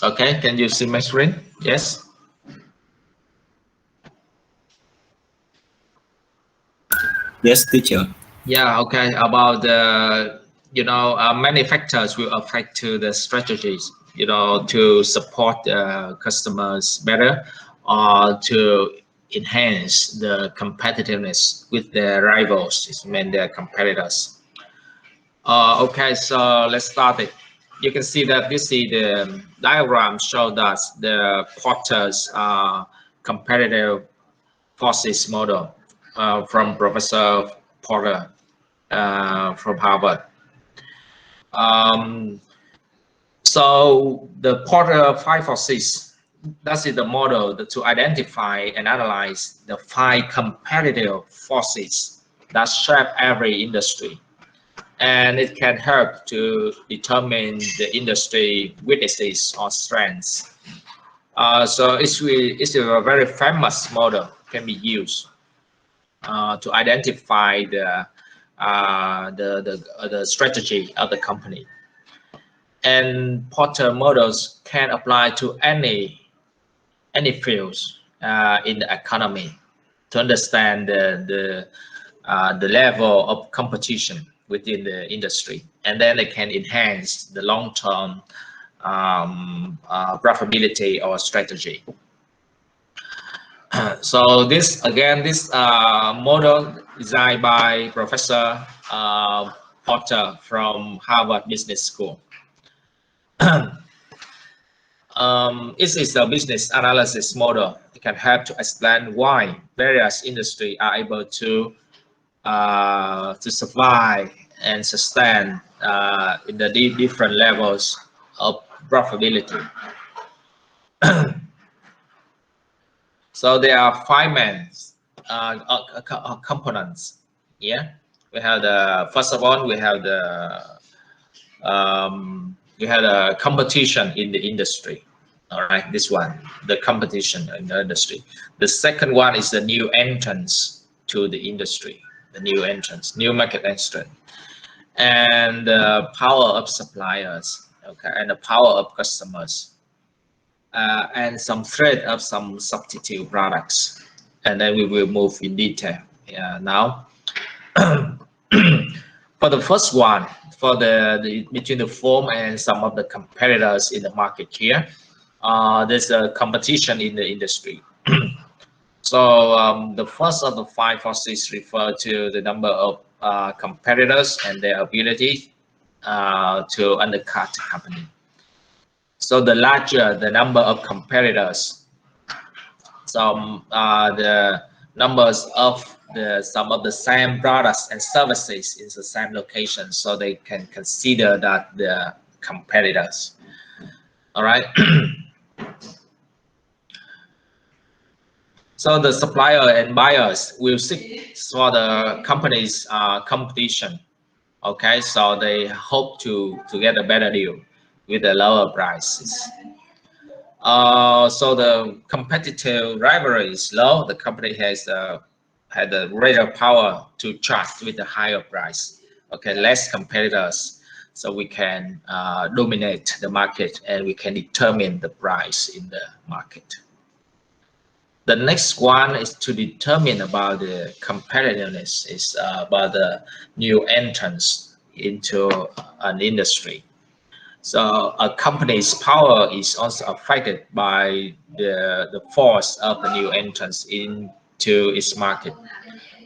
Okay, can you see my screen? Yes. Yes, teacher. Yeah. Okay. About the many factors will affect to the strategies. To support customers better, or to enhance the competitiveness with their rivals. It means their competitors. Okay, so let's start it. You can see that the diagram shows us the Porter's competitive forces model from Professor Porter from Harvard. Um, so the Porter 5 forces, that is the model to identify and analyze the 5 competitive forces that shape every industry, and it can help to determine the industry weaknesses or strengths. So it's a very famous model, can be used to identify the strategy of the company. And Porter models can apply to any fields in the economy to understand the level of competition within the industry, and then they can enhance the long-term profitability or strategy. So this model designed by Professor Porter from Harvard Business School. It is a business analysis model. It can help to explain why various industries are able to survive and sustain in the different levels of profitability. So there are 5 main components. Yeah, we have first of all we have the competition in the industry. All right, this one, the competition in the industry. The second one is the new entrants to the industry, the new market entrant, and the power of suppliers, okay, and the power of customers, and some threat of some substitute products. And then we will move in detail now. For the first one, for the between the firm and some of the competitors in the market here, there's a competition in the industry. So the first of the 5 forces refer to the number of competitors and their ability to undercut the company. So the larger the number of competitors, the numbers of some of the same products and services in the same location, so they can consider that the competitors. All right. So the supplier and buyers will seek for the company's competition. Okay, so they hope to get a better deal with the lower prices. So the competitive rivalry is low. The company had the greater power to charge with a higher price. Okay, less competitors, so we can dominate the market and we can determine the price in the market. The next one is to determine about the competitiveness, is about the new entrants into an industry. So a company's power is also affected by the force of the new entrants into its market.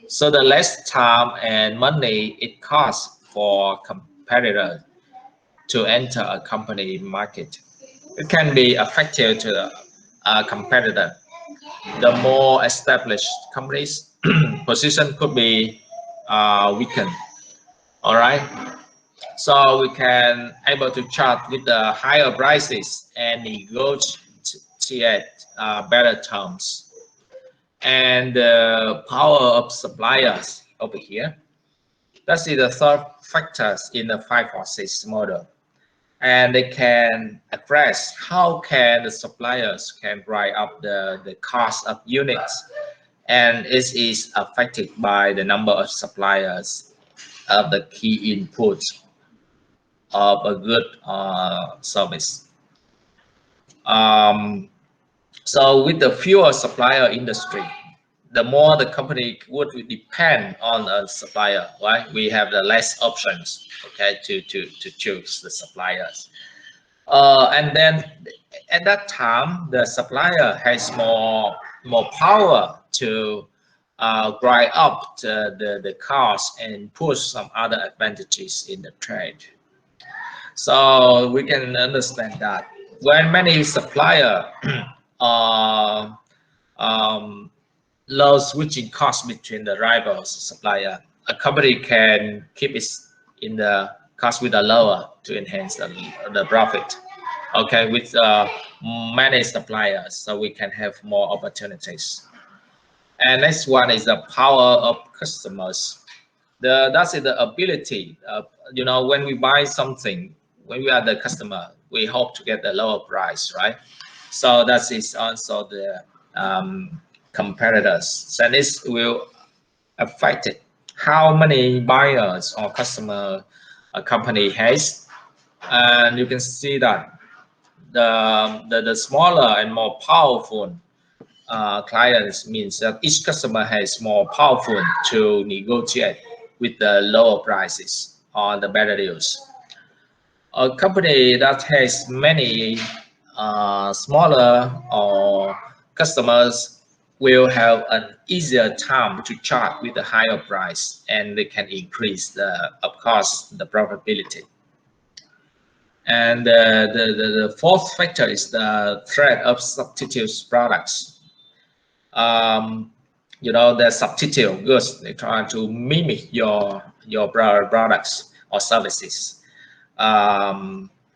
So the less time and money it costs for competitors to enter a company market, it can be effective to a competitor. The more established companies position could be weakened. All right, so we can able to charge with the higher prices and negotiate better terms. And the power of suppliers over here, that's the third factors in the 5 forces model, and they can address how can the suppliers can drive up the cost of units, and it is affected by the number of suppliers of the key inputs of a good service. So with the fewer supplier industry, the more the company would depend on a supplier, right? We have the less options, okay, to choose the suppliers. And then at that time, the supplier has more power to drive up the cost and push some other advantages in the trade. So we can understand that when many supplier low switching costs between the rivals supplier, a company can keep it in the cost with a lower to enhance the profit. Okay, with many suppliers, so we can have more opportunities. And next one is the power of customers. That's the ability. You know, when we buy something, when we are the customer, we hope to get the lower price, right? So that is also the competitors, and this will affect how many buyers or customer a company has. And you can see that the smaller and more powerful clients means that each customer has more powerful to negotiate with the lower prices or the better deals. A company that has many smaller or customers will have an easier time to charge with a higher price, and they can increase of course, the profitability. And the fourth factor is the threat of substitute products. You know, the substitute goods, they try to mimic your products or services.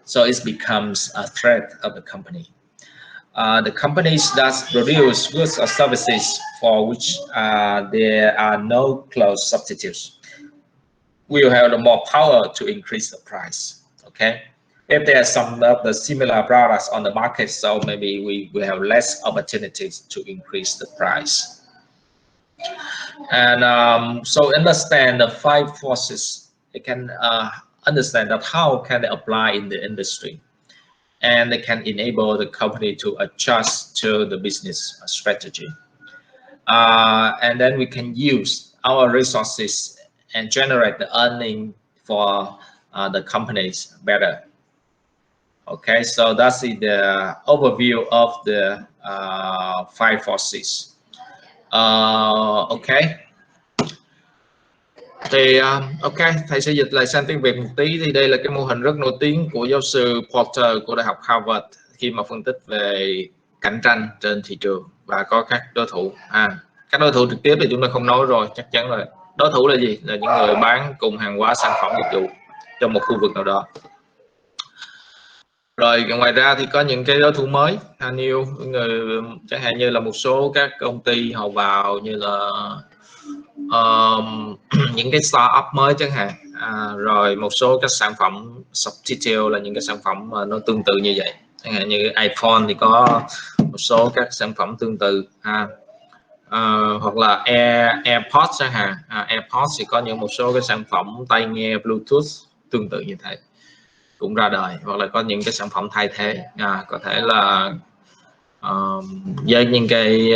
So it becomes a threat of the company. The companies that produce goods or services for which there are no close substitutes will have the more power to increase the price. Okay, if there are some of the similar products on the market, so maybe we will have less opportunities to increase the price. And so understand the 5 forces. You can understand that how can they apply in the industry, and they can enable the company to adjust to the business strategy. And then we can use our resources and generate the earning for the companies better. Okay, so that's the overview of the 5 forces. Okay. Thì ok, thầy sẽ dịch lại sang tiếng Việt một tí. Thì đây là cái mô hình rất nổi tiếng của giáo sư Porter của Đại học Harvard khi mà phân tích về cạnh tranh trên thị trường và có các đối thủ. Các đối thủ trực tiếp thì chúng ta không nói rồi, chắc chắn rồi. Đối thủ là gì? Là những người bán cùng hàng hóa, sản phẩm, dịch vụ trong một khu vực nào đó. Rồi ngoài ra thì có những cái đối thủ mới, new, người chẳng hạn như là một số các công ty họ vào như là những cái startup mới chẳng hạn, rồi một số các sản phẩm substitute là những cái sản phẩm mà nó tương tự như vậy, chẳng hạn như iPhone thì có một số các sản phẩm tương tự, hoặc là AirPods chẳng hạn, AirPods thì có một số cái sản phẩm tai nghe Bluetooth tương tự như thế cũng ra đời, hoặc là có những cái sản phẩm thay thế, có thể là với những cái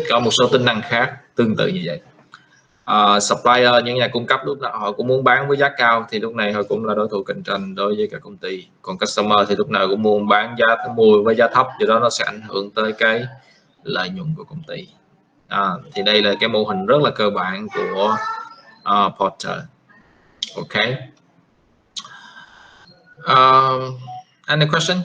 có một số tính năng khác tương tự như vậy. Supplier, những nhà cung cấp lúc nào họ cũng muốn bán với giá cao, thì lúc này họ cũng là đối thủ cạnh tranh đối với các công ty. Còn customer thì lúc nào cũng muốn bán mua với giá thấp, do đó nó sẽ ảnh hưởng tới cái lợi nhuận của công ty. Thì đây là cái mô hình rất là cơ bản của Porter. Okay. Any question?